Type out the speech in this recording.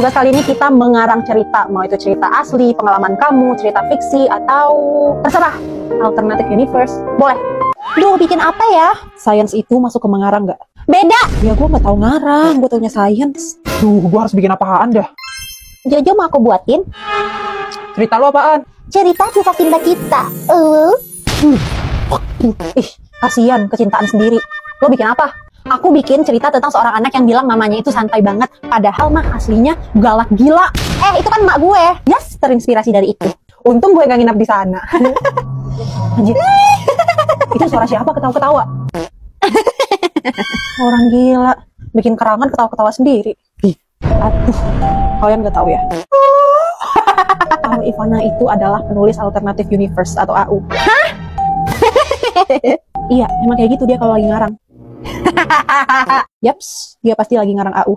Tugas kali ini kita mengarang cerita, mau itu cerita asli, pengalaman kamu, cerita fiksi, atau terserah, alternative universe, boleh. Duh, bikin apa ya? Science itu masuk ke mengarang nggak? Beda! Ya gue nggak tahu ngarang, gue taunya science. Duh, gue harus bikin apaan dah? Jojo mau aku buatin? Cerita lo apaan? Cerita kisah cinta kita. Ih, kasihan kecintaan sendiri. Lo bikin apa? Aku bikin cerita tentang seorang anak yang bilang mamanya itu santai banget, padahal mah aslinya galak gila. Itu kan mak gue. Yes, terinspirasi dari itu. Untung gue nggak nginap di sana. Anjir. Itu suara siapa ketawa-ketawa? Orang gila, bikin kerangan ketawa-ketawa sendiri. Aduh, kalian nggak tahu ya? Kalau Ivana itu adalah penulis alternative universe atau AU. Hah? Iya, emang kayak gitu dia kalau lagi ngarang. Yaps, dia pasti lagi ngarang AU.